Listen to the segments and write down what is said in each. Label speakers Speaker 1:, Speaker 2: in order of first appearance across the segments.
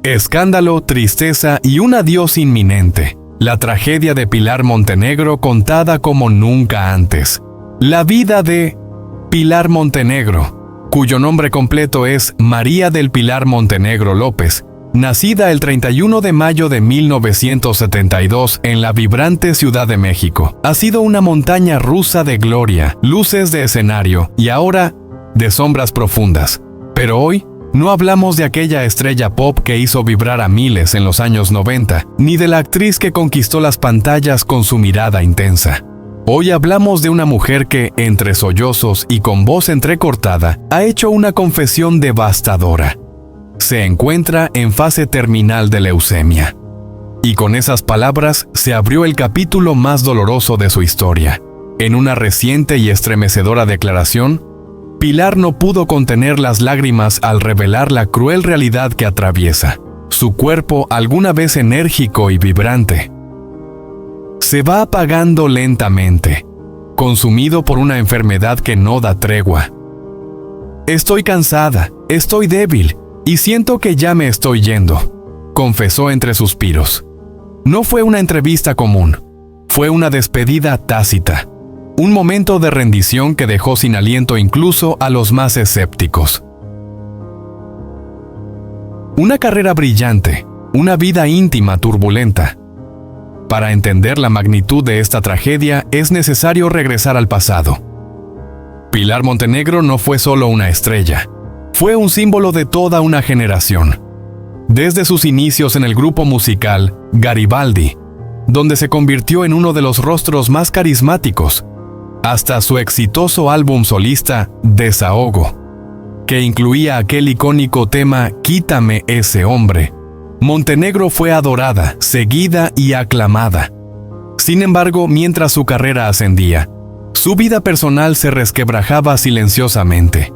Speaker 1: Escándalo, tristeza y un adiós inminente. La tragedia de Pilar Montenegro contada como nunca antes. La vida de Pilar Montenegro, cuyo nombre completo es María del Pilar Montenegro López, nacida el 31 de mayo de 1972 en la vibrante Ciudad de México. Ha sido una montaña rusa de gloria, luces de escenario y ahora de sombras profundas. Pero hoy no hablamos de aquella estrella pop que hizo vibrar a miles en los años 90, ni de la actriz que conquistó las pantallas con su mirada intensa. Hoy hablamos de una mujer que, entre sollozos y con voz entrecortada, ha hecho una confesión devastadora. Se encuentra en fase terminal de leucemia. Y con esas palabras se abrió el capítulo más doloroso de su historia. En una reciente y estremecedora declaración, Pilar no pudo contener las lágrimas al revelar la cruel realidad que atraviesa. Su cuerpo, alguna vez enérgico y vibrante, se va apagando lentamente, consumido por una enfermedad que no da tregua. Estoy cansada, estoy débil y siento que ya me estoy yendo, confesó entre suspiros. No fue una entrevista común, fue una despedida tácita. Un momento de rendición que dejó sin aliento incluso a los más escépticos. Una carrera brillante, una vida íntima turbulenta. Para entender la magnitud de esta tragedia es necesario regresar al pasado. Pilar Montenegro no fue solo una estrella, fue un símbolo de toda una generación. Desde sus inicios en el grupo musical Garibaldi, donde se convirtió en uno de los rostros más carismáticos, hasta su exitoso álbum solista Desahogo, que incluía aquel icónico tema Quítame ese hombre. Montenegro fue adorada, seguida y aclamada. Sin embargo, mientras su carrera ascendía, su vida personal se resquebrajaba silenciosamente.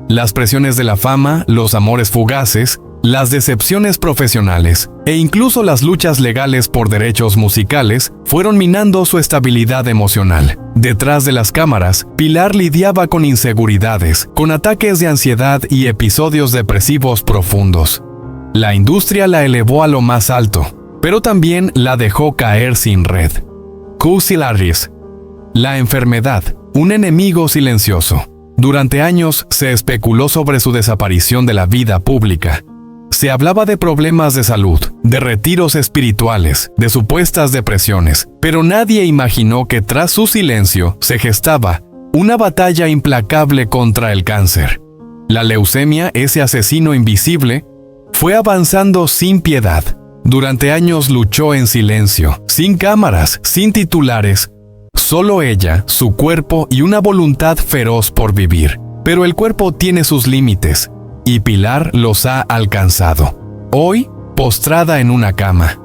Speaker 1: Las presiones de la fama, los amores fugaces, las decepciones profesionales e incluso las luchas legales por derechos musicales fueron minando su estabilidad emocional. Detrás de las cámaras, Pilar lidiaba con inseguridades, con ataques de ansiedad y episodios depresivos profundos. La industria la elevó a lo más alto, pero también la dejó caer sin red. Cousilaris, la enfermedad, un enemigo silencioso. Durante años se especuló sobre su desaparición de la vida pública. Se hablaba de problemas de salud, de retiros espirituales, de supuestas depresiones, pero nadie imaginó que tras su silencio se gestaba una batalla implacable contra el cáncer. La leucemia, ese asesino invisible, fue avanzando sin piedad. Durante años luchó en silencio, sin cámaras, sin titulares, solo ella, su cuerpo y una voluntad feroz por vivir. Pero el cuerpo tiene sus límites, y Pilar los ha alcanzado. Hoy, postrada en una cama.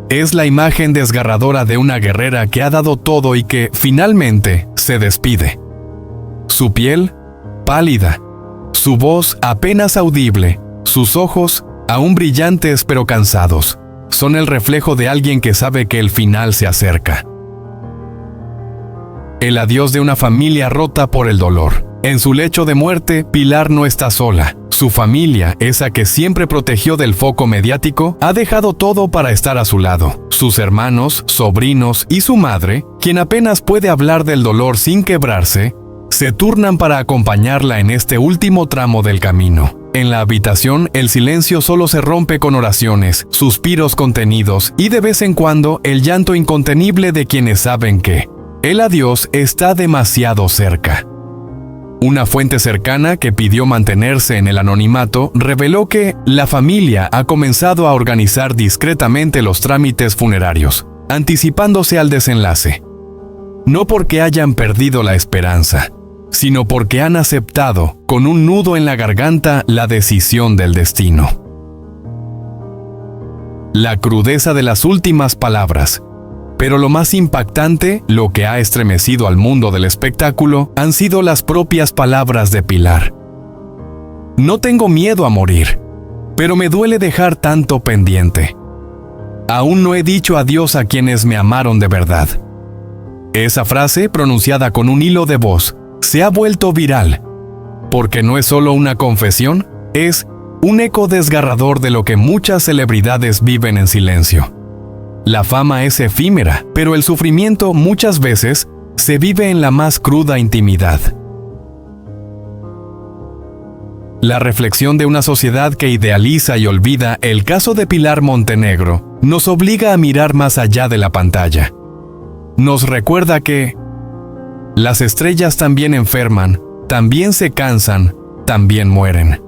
Speaker 1: Es la imagen desgarradora de una guerrera que ha dado todo y que, finalmente, se despide. Su piel, pálida, su voz apenas audible, sus ojos, aún brillantes pero cansados, son el reflejo de alguien que sabe que el final se acerca. El adiós de una familia rota por el dolor. En su lecho de muerte, Pilar no está sola. Su familia, esa que siempre protegió del foco mediático, ha dejado todo para estar a su lado. Sus hermanos, sobrinos y su madre, quien apenas puede hablar del dolor sin quebrarse, se turnan para acompañarla en este último tramo del camino. En la habitación, el silencio solo se rompe con oraciones, suspiros contenidos y de vez en cuando el llanto incontenible de quienes saben que el adiós está demasiado cerca. Una fuente cercana que pidió mantenerse en el anonimato reveló que la familia ha comenzado a organizar discretamente los trámites funerarios, anticipándose al desenlace. No porque hayan perdido la esperanza, sino porque han aceptado, con un nudo en la garganta, la decisión del destino. La crudeza de las últimas palabras. Pero lo más impactante, lo que ha estremecido al mundo del espectáculo, han sido las propias palabras de Pilar. No tengo miedo a morir, pero me duele dejar tanto pendiente. Aún no he dicho adiós a quienes me amaron de verdad. Esa frase, pronunciada con un hilo de voz, se ha vuelto viral, porque no es solo una confesión, es un eco desgarrador de lo que muchas celebridades viven en silencio. La fama es efímera, pero el sufrimiento muchas veces se vive en la más cruda intimidad. La reflexión de una sociedad que idealiza y olvida el caso de Pilar Montenegro nos obliga a mirar más allá de la pantalla. Nos recuerda que las estrellas también enferman, también se cansan, también mueren.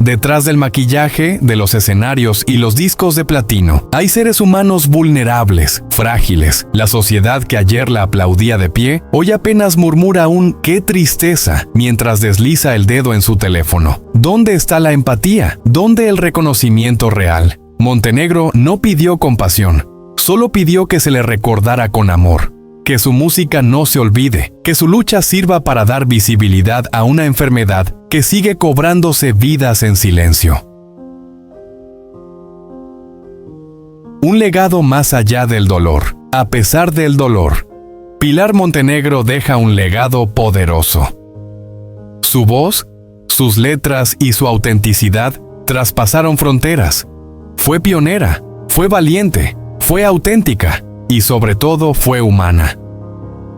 Speaker 1: Detrás del maquillaje, de los escenarios y los discos de platino, hay seres humanos vulnerables, frágiles. La sociedad que ayer la aplaudía de pie, hoy apenas murmura un ¡qué tristeza! Mientras desliza el dedo en su teléfono. ¿Dónde está la empatía? ¿Dónde el reconocimiento real? Montenegro no pidió compasión, solo pidió que se le recordara con amor. Que su música no se olvide, que su lucha sirva para dar visibilidad a una enfermedad que sigue cobrándose vidas en silencio. Un legado más allá del dolor. A pesar del dolor, Pilar Montenegro deja un legado poderoso. Su voz, sus letras y su autenticidad traspasaron fronteras. Fue pionera, fue valiente, fue auténtica y sobre todo fue humana.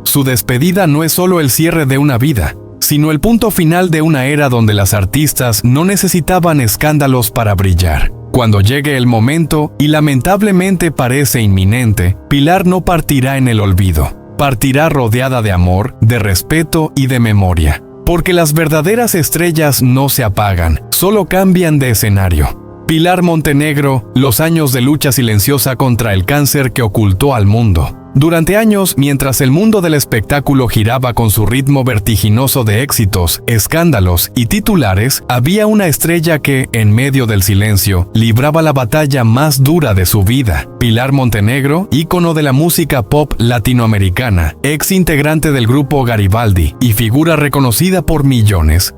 Speaker 1: Su despedida no es solo el cierre de una vida, sino el punto final de una era donde las artistas no necesitaban escándalos para brillar. Cuando llegue el momento, y lamentablemente parece inminente, Pilar no partirá en el olvido. Partirá rodeada de amor, de respeto y de memoria. Porque las verdaderas estrellas no se apagan, solo cambian de escenario. Pilar Montenegro, los años de lucha silenciosa contra el cáncer que ocultó al mundo. Durante años, mientras el mundo del espectáculo giraba con su ritmo vertiginoso de éxitos, escándalos y titulares, había una estrella que, en medio del silencio, libraba la batalla más dura de su vida. Pilar Montenegro, ícono de la música pop latinoamericana, ex integrante del grupo Garibaldi y figura reconocida por millones,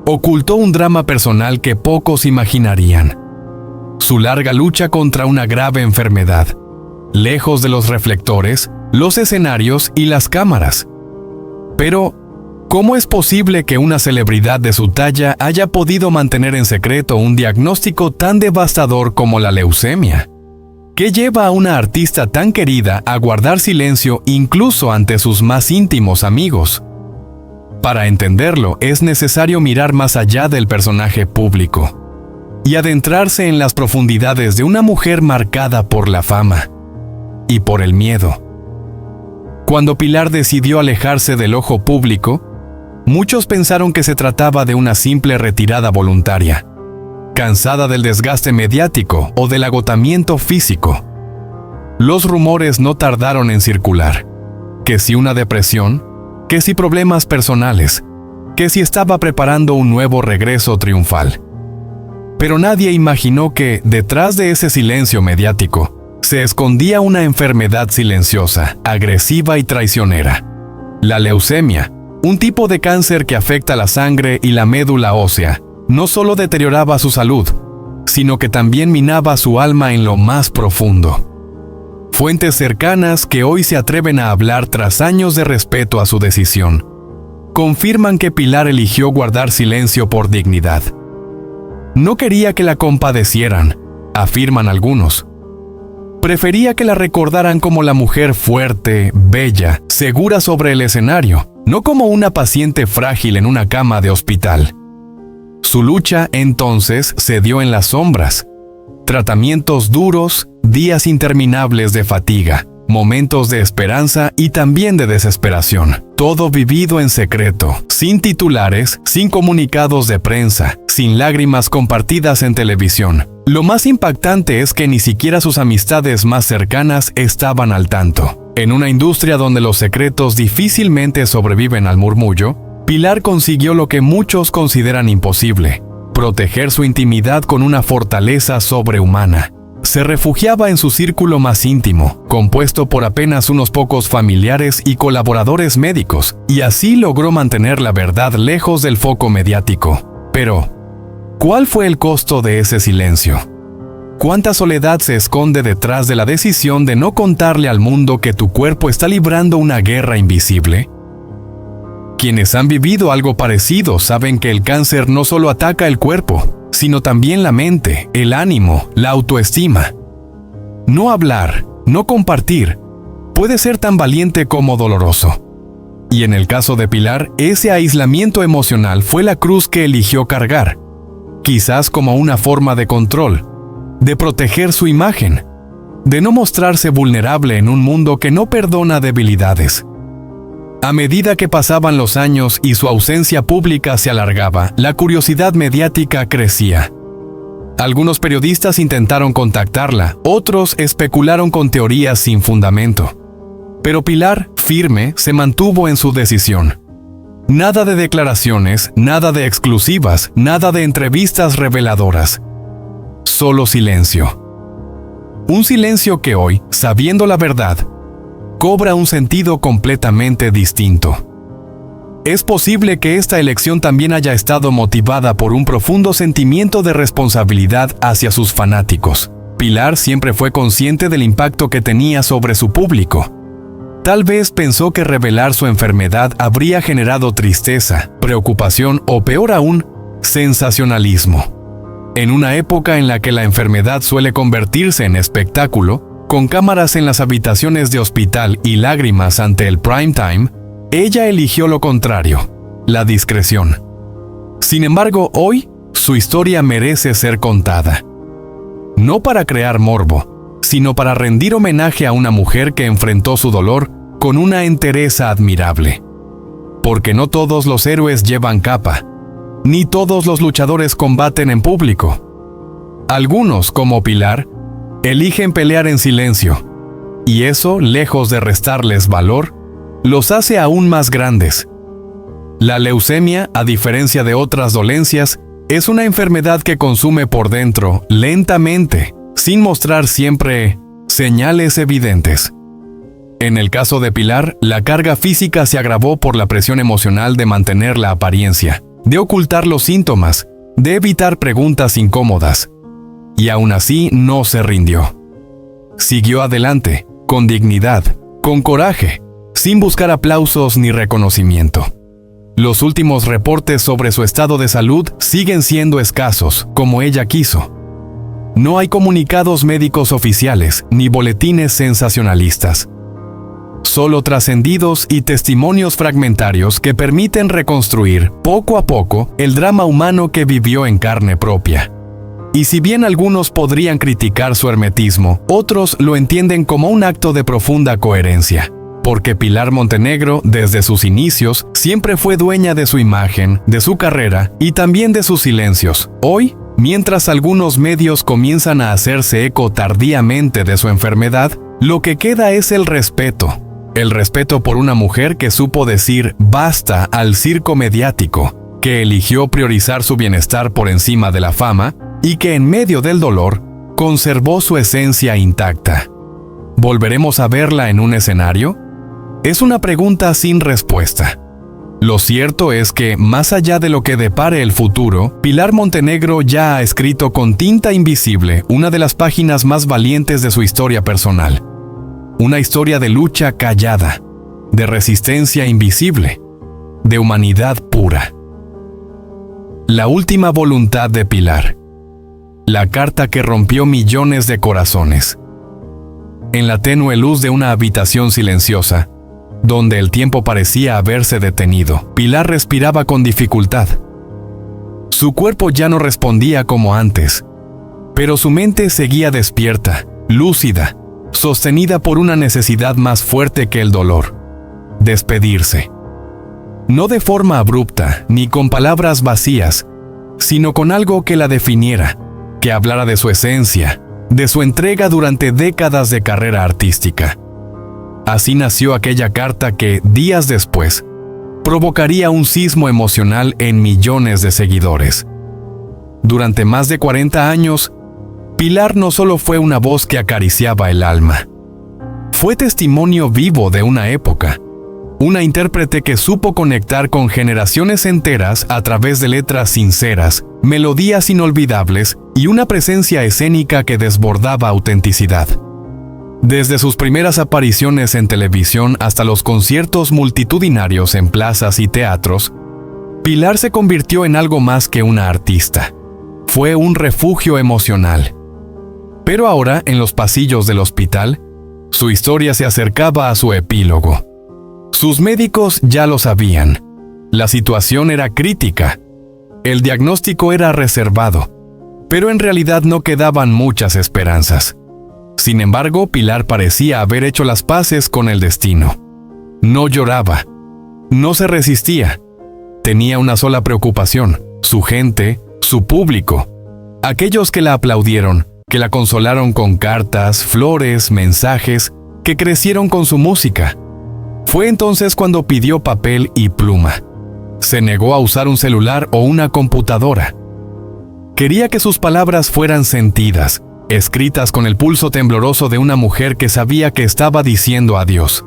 Speaker 1: ocultó un drama personal que pocos imaginarían. Su larga lucha contra una grave enfermedad, lejos de los reflectores, los escenarios y las cámaras. Pero, ¿cómo es posible que una celebridad de su talla haya podido mantener en secreto un diagnóstico tan devastador como la leucemia? ¿Qué lleva a una artista tan querida a guardar silencio incluso ante sus más íntimos amigos? Para entenderlo, es necesario mirar más allá del personaje público y adentrarse en las profundidades de una mujer marcada por la fama y por el miedo. Cuando Pilar decidió alejarse del ojo público, muchos pensaron que se trataba de una simple retirada voluntaria, cansada del desgaste mediático o del agotamiento físico. Los rumores no tardaron en circular, que si una depresión, que si problemas personales, que si estaba preparando un nuevo regreso triunfal. Pero nadie imaginó que, detrás de ese silencio mediático, se escondía una enfermedad silenciosa, agresiva y traicionera. La leucemia, un tipo de cáncer que afecta la sangre y la médula ósea, no solo deterioraba su salud, sino que también minaba su alma en lo más profundo. Fuentes cercanas que hoy se atreven a hablar tras años de respeto a su decisión, confirman que Pilar eligió guardar silencio por dignidad. No quería que la compadecieran, afirman algunos. Prefería que la recordaran como la mujer fuerte, bella, segura sobre el escenario, no como una paciente frágil en una cama de hospital. Su lucha, entonces, se dio en las sombras. Tratamientos duros, días interminables de fatiga, momentos de esperanza y también de desesperación. Todo vivido en secreto, sin titulares, sin comunicados de prensa, sin lágrimas compartidas en televisión. Lo más impactante es que ni siquiera sus amistades más cercanas estaban al tanto. En una industria donde los secretos difícilmente sobreviven al murmullo, Pilar consiguió lo que muchos consideran imposible: proteger su intimidad con una fortaleza sobrehumana. Se refugiaba en su círculo más íntimo, compuesto por apenas unos pocos familiares y colaboradores médicos, y así logró mantener la verdad lejos del foco mediático. Pero, ¿cuál fue el costo de ese silencio? ¿Cuánta soledad se esconde detrás de la decisión de no contarle al mundo que tu cuerpo está librando una guerra invisible? Quienes han vivido algo parecido saben que el cáncer no solo ataca el cuerpo, sino también la mente, el ánimo, la autoestima. No hablar, no compartir, puede ser tan valiente como doloroso. Y en el caso de Pilar, ese aislamiento emocional fue la cruz que eligió cargar, quizás como una forma de control, de proteger su imagen, de no mostrarse vulnerable en un mundo que no perdona debilidades. A medida que pasaban los años y su ausencia pública se alargaba, la curiosidad mediática crecía. Algunos periodistas intentaron contactarla, otros especularon con teorías sin fundamento. Pero Pilar, firme, se mantuvo en su decisión. Nada de declaraciones, nada de exclusivas, nada de entrevistas reveladoras. Solo silencio. Un silencio que hoy, sabiendo la verdad, cobra un sentido completamente distinto. Es posible que esta elección también haya estado motivada por un profundo sentimiento de responsabilidad hacia sus fanáticos. Pilar siempre fue consciente del impacto que tenía sobre su público. Tal vez pensó que revelar su enfermedad habría generado tristeza, preocupación o, peor aún, sensacionalismo. En una época en la que la enfermedad suele convertirse en espectáculo, con cámaras en las habitaciones de hospital y lágrimas ante el prime time, ella eligió lo contrario, la discreción. Sin embargo, hoy, su historia merece ser contada. No para crear morbo, sino para rendir homenaje a una mujer que enfrentó su dolor con una entereza admirable. Porque no todos los héroes llevan capa, ni todos los luchadores combaten en público. Algunos, como Pilar, eligen pelear en silencio, y eso, lejos de restarles valor, los hace aún más grandes. La leucemia, a diferencia de otras dolencias, es una enfermedad que consume por dentro, lentamente, sin mostrar siempre señales evidentes. En el caso de Pilar, la carga física se agravó por la presión emocional de mantener la apariencia, de ocultar los síntomas, de evitar preguntas incómodas. Y aún así no se rindió. Siguió adelante, con dignidad, con coraje, sin buscar aplausos ni reconocimiento. Los últimos reportes sobre su estado de salud siguen siendo escasos, como ella quiso. No hay comunicados médicos oficiales ni boletines sensacionalistas. Solo trascendidos y testimonios fragmentarios que permiten reconstruir, poco a poco, el drama humano que vivió en carne propia. Y si bien algunos podrían criticar su hermetismo, otros lo entienden como un acto de profunda coherencia. Porque Pilar Montenegro, desde sus inicios, siempre fue dueña de su imagen, de su carrera y también de sus silencios. Hoy, mientras algunos medios comienzan a hacerse eco tardíamente de su enfermedad, lo que queda es el respeto. El respeto por una mujer que supo decir basta al circo mediático, que eligió priorizar su bienestar por encima de la fama y que en medio del dolor conservó su esencia intacta. ¿Volveremos a verla en un escenario? Es una pregunta sin respuesta. Lo cierto es que, más allá de lo que depare el futuro, Pilar Montenegro ya ha escrito con tinta invisible una de las páginas más valientes de su historia personal. Una historia de lucha callada, de resistencia invisible, de humanidad pura. La última voluntad de Pilar. La carta que rompió millones de corazones. En la tenue luz de una habitación silenciosa, donde el tiempo parecía haberse detenido, Pilar respiraba con dificultad. Su cuerpo ya no respondía como antes, pero su mente seguía despierta, lúcida, sostenida por una necesidad más fuerte que el dolor: despedirse. No de forma abrupta, ni con palabras vacías, sino con algo que la definiera, que hablara de su esencia, de su entrega durante décadas de carrera artística. Así nació aquella carta que, días después, provocaría un sismo emocional en millones de seguidores. Durante más de 40 años, Pilar no solo fue una voz que acariciaba el alma, fue testimonio vivo de una época, una intérprete que supo conectar con generaciones enteras a través de letras sinceras, melodías inolvidables y una presencia escénica que desbordaba autenticidad. Desde sus primeras apariciones en televisión hasta los conciertos multitudinarios en plazas y teatros, Pilar se convirtió en algo más que una artista. fue un refugio emocional. Pero ahora, en los pasillos del hospital, su historia se acercaba a su epílogo. Sus médicos ya lo sabían. La situación era crítica. El diagnóstico era reservado, pero en realidad no quedaban muchas esperanzas. Sin embargo, Pilar parecía haber hecho las paces con el destino. No lloraba, no se resistía. Tenía una sola preocupación: su gente, su público, aquellos que la aplaudieron, que la consolaron con cartas, flores, mensajes, que crecieron con su música. Fue entonces cuando pidió papel y pluma. Se negó a usar un celular o una computadora. Quería que sus palabras fueran sentidas, escritas con el pulso tembloroso de una mujer que sabía que estaba diciendo adiós.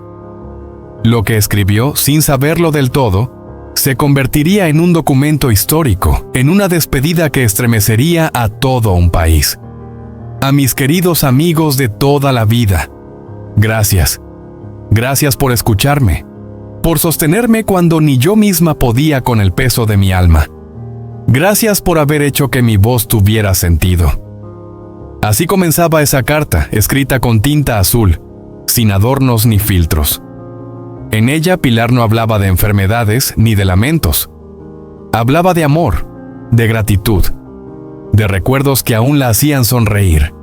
Speaker 1: Lo que escribió, sin saberlo del todo, se convertiría en un documento histórico, en una despedida que estremecería a todo un país. A mis queridos amigos de toda la vida, gracias. Gracias por escucharme, por sostenerme cuando ni yo misma podía con el peso de mi alma. Gracias por haber hecho que mi voz tuviera sentido. Así comenzaba esa carta, escrita con tinta azul, sin adornos ni filtros. En ella Pilar no hablaba de enfermedades ni de lamentos. Hablaba de amor, de gratitud, de recuerdos que aún la hacían sonreír.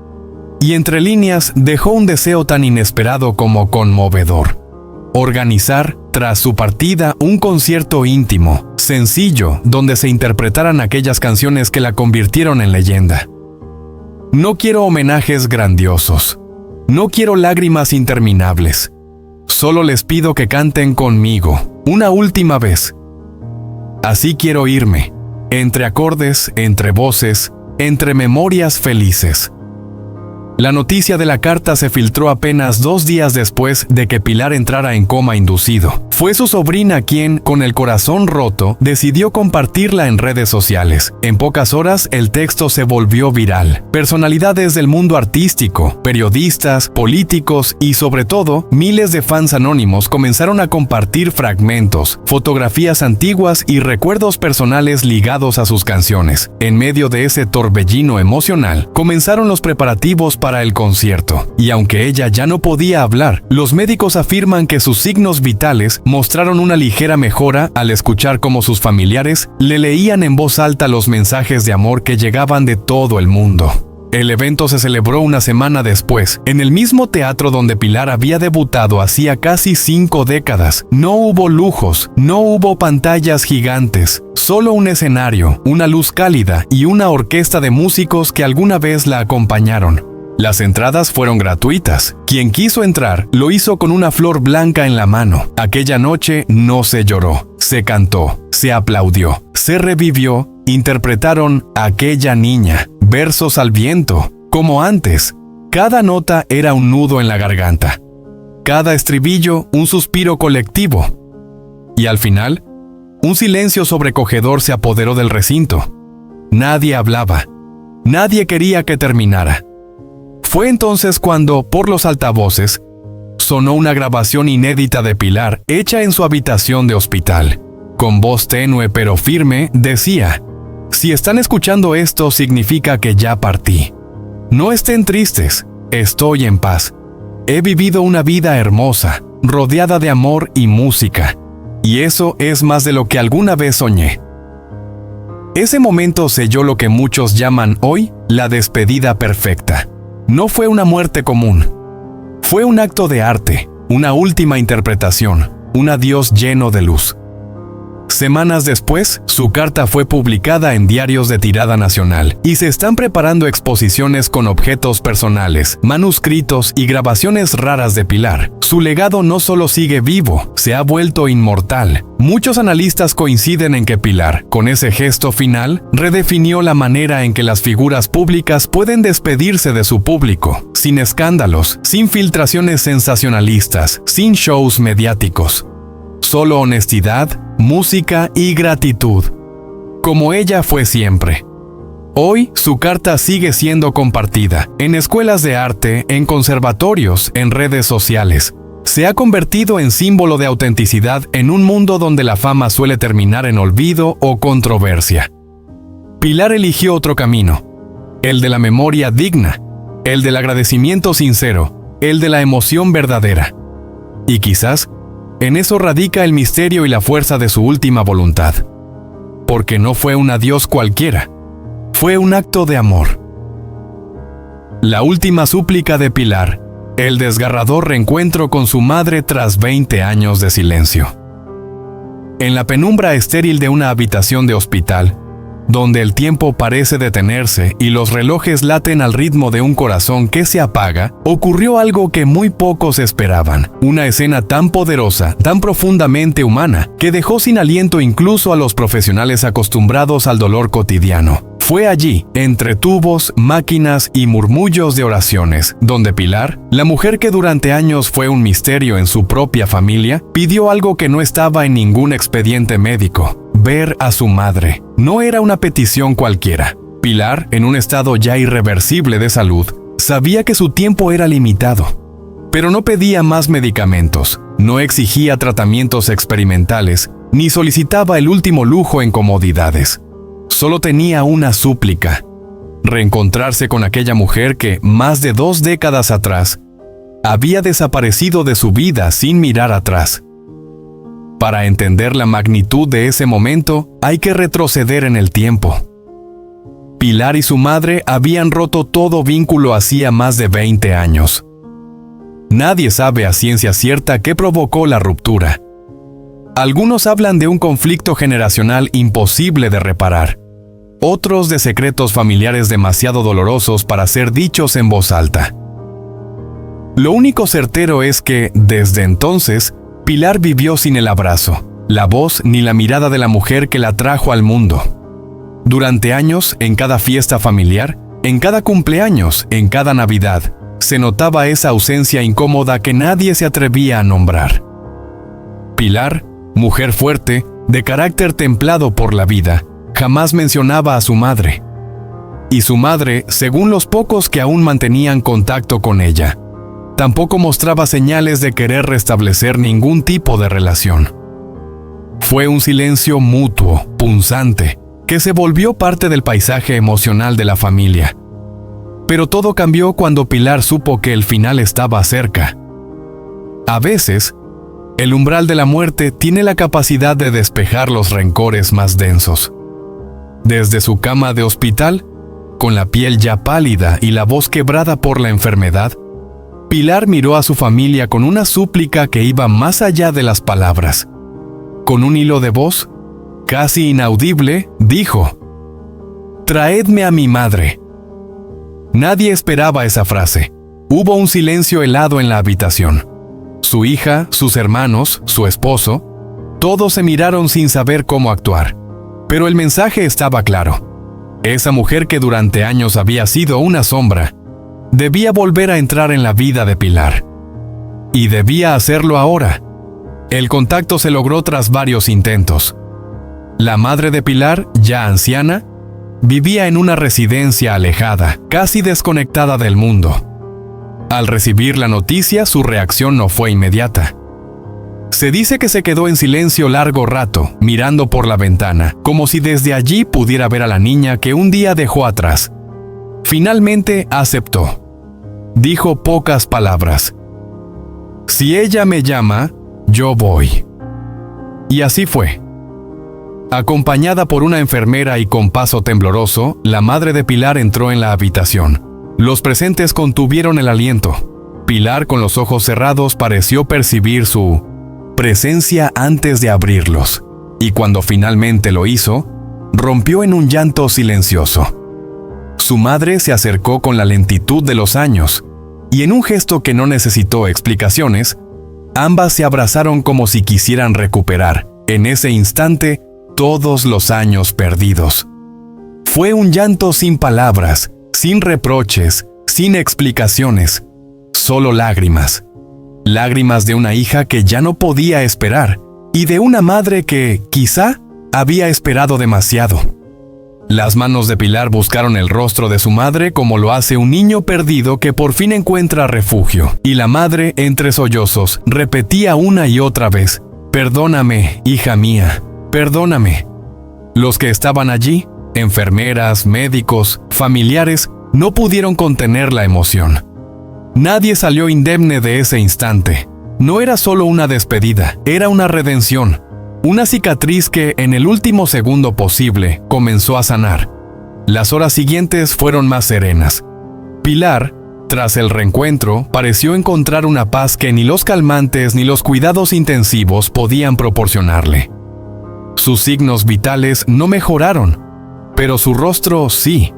Speaker 1: Y entre líneas dejó un deseo tan inesperado como conmovedor: organizar, tras su partida, un concierto íntimo, sencillo, donde se interpretaran aquellas canciones que la convirtieron en leyenda. No quiero homenajes grandiosos, no quiero lágrimas interminables. Solo les pido que canten conmigo, una última vez. Así quiero irme, entre acordes, entre voces, entre memorias felices. La noticia de la carta se filtró apenas 2 días después de que Pilar entrara en coma inducido. Fue su sobrina quien, con el corazón roto, decidió compartirla en redes sociales. En pocas horas, el texto se volvió viral. Personalidades del mundo artístico, periodistas, políticos y, sobre todo, miles de fans anónimos comenzaron a compartir fragmentos, fotografías antiguas y recuerdos personales ligados a sus canciones. En medio de ese torbellino emocional, comenzaron los preparativos para el concierto. Y aunque ella ya no podía hablar, los médicos afirman que sus signos vitales mostraron una ligera mejora al escuchar cómo sus familiares le leían en voz alta los mensajes de amor que llegaban de todo el mundo. El evento se celebró una semana después, en el mismo teatro donde Pilar había debutado hacía casi 5 décadas. No hubo lujos, no hubo pantallas gigantes, solo un escenario, una luz cálida y una orquesta de músicos que alguna vez la acompañaron. Las entradas fueron gratuitas. Quien quiso entrar lo hizo con una flor blanca en la mano. Aquella noche no se lloró, se cantó, se aplaudió, se revivió, interpretaron Aquella niña, versos al viento, como antes. Cada nota era un nudo en la garganta. Cada estribillo un suspiro colectivo. Y al final, un silencio sobrecogedor se apoderó del recinto. Nadie hablaba. Nadie quería que terminara. Fue entonces cuando, por los altavoces, sonó una grabación inédita de Pilar, hecha en su habitación de hospital. Con voz tenue pero firme, decía: «Si están escuchando esto, significa que ya partí. No estén tristes, estoy en paz. He vivido una vida hermosa, rodeada de amor y música. Y eso es más de lo que alguna vez soñé». Ese momento selló lo que muchos llaman hoy la despedida perfecta. No fue una muerte común. Fue un acto de arte, una última interpretación, un adiós lleno de luz. Semanas después, su carta fue publicada en diarios de tirada nacional y se están preparando exposiciones con objetos personales, manuscritos y grabaciones raras de Pilar. Su legado no solo sigue vivo, se ha vuelto inmortal. Muchos analistas coinciden en que Pilar, con ese gesto final, redefinió la manera en que las figuras públicas pueden despedirse de su público, sin escándalos, sin filtraciones sensacionalistas, sin shows mediáticos. Solo honestidad, música y gratitud, como ella fue siempre. Hoy, su carta sigue siendo compartida, en escuelas de arte, en conservatorios, en redes sociales. Se ha convertido en símbolo de autenticidad en un mundo donde la fama suele terminar en olvido o controversia. Pilar eligió otro camino, el de la memoria digna, el del agradecimiento sincero, el de la emoción verdadera. Y quizás, en eso radica el misterio y la fuerza de su última voluntad. Porque no fue un adiós cualquiera, fue un acto de amor. La última súplica de Pilar, el desgarrador reencuentro con su madre tras 20 años de silencio. En la penumbra estéril de una habitación de hospital, donde el tiempo parece detenerse y los relojes laten al ritmo de un corazón que se apaga, ocurrió algo que muy pocos esperaban. Una escena tan poderosa, tan profundamente humana, que dejó sin aliento incluso a los profesionales acostumbrados al dolor cotidiano. Fue allí, entre tubos, máquinas y murmullos de oraciones, donde Pilar, la mujer que durante años fue un misterio en su propia familia, pidió algo que no estaba en ningún expediente médico: ver a su madre. No era una petición cualquiera. Pilar, en un estado ya irreversible de salud, sabía que su tiempo era limitado. Pero no pedía más medicamentos, no exigía tratamientos experimentales, ni solicitaba el último lujo en comodidades. Solo tenía una súplica: reencontrarse con aquella mujer que, más de 2 décadas atrás, había desaparecido de su vida sin mirar atrás. Para entender la magnitud de ese momento, hay que retroceder en el tiempo. Pilar y su madre habían roto todo vínculo hacía más de 20 años. Nadie sabe a ciencia cierta qué provocó la ruptura. Algunos hablan de un conflicto generacional imposible de reparar. Otros de secretos familiares demasiado dolorosos para ser dichos en voz alta. Lo único certero es que, desde entonces, Pilar vivió sin el abrazo, la voz ni la mirada de la mujer que la trajo al mundo. Durante años, en cada fiesta familiar, en cada cumpleaños, en cada Navidad, se notaba esa ausencia incómoda que nadie se atrevía a nombrar. Pilar, mujer fuerte, de carácter templado por la vida, jamás mencionaba a su madre. Y su madre, según los pocos que aún mantenían contacto con ella, tampoco mostraba señales de querer restablecer ningún tipo de relación. Fue un silencio mutuo, punzante, que se volvió parte del paisaje emocional de la familia. Pero todo cambió cuando Pilar supo que el final estaba cerca. A veces, el umbral de la muerte tiene la capacidad de despejar los rencores más densos. Desde su cama de hospital, con la piel ya pálida y la voz quebrada por la enfermedad, Pilar miró a su familia con una súplica que iba más allá de las palabras. Con un hilo de voz, casi inaudible, dijo: «Traedme a mi madre». Nadie esperaba esa frase. Hubo un silencio helado en la habitación. Su hija, sus hermanos, su esposo, todos se miraron sin saber cómo actuar. Pero el mensaje estaba claro. Esa mujer que durante años había sido una sombra, debía volver a entrar en la vida de Pilar. Y debía hacerlo ahora. El contacto se logró tras varios intentos. La madre de Pilar, ya anciana, vivía en una residencia alejada, casi desconectada del mundo. Al recibir la noticia, su reacción no fue inmediata. Se dice que se quedó en silencio largo rato, mirando por la ventana, como si desde allí pudiera ver a la niña que un día dejó atrás. Finalmente aceptó. Dijo pocas palabras: «Si ella me llama, yo voy». Y así fue. Acompañada por una enfermera y con paso tembloroso, la madre de Pilar entró en la habitación. Los presentes contuvieron el aliento. Pilar, con los ojos cerrados, pareció percibir su presencia antes de abrirlos, y cuando finalmente lo hizo, rompió en un llanto silencioso. Su madre se acercó con la lentitud de los años, y en un gesto que no necesitó explicaciones, ambas se abrazaron como si quisieran recuperar, en ese instante, todos los años perdidos. Fue un llanto sin palabras, sin reproches, sin explicaciones, solo lágrimas. Lágrimas de una hija que ya no podía esperar, y de una madre que, quizá, había esperado demasiado. Las manos de Pilar buscaron el rostro de su madre como lo hace un niño perdido que por fin encuentra refugio, y la madre, entre sollozos, repetía una y otra vez: «Perdóname, hija mía, perdóname». Los que estaban allí, Enfermeras, médicos, familiares no pudieron contener la emoción. Nadie salió indemne de ese instante. No era solo una despedida, era una redención. Una cicatriz que, en el último segundo posible, comenzó a sanar. Las horas siguientes fueron más serenas. Pilar, tras el reencuentro, pareció encontrar una paz que ni los calmantes ni los cuidados intensivos podían proporcionarle. Sus signos vitales no mejoraron, pero su rostro sí.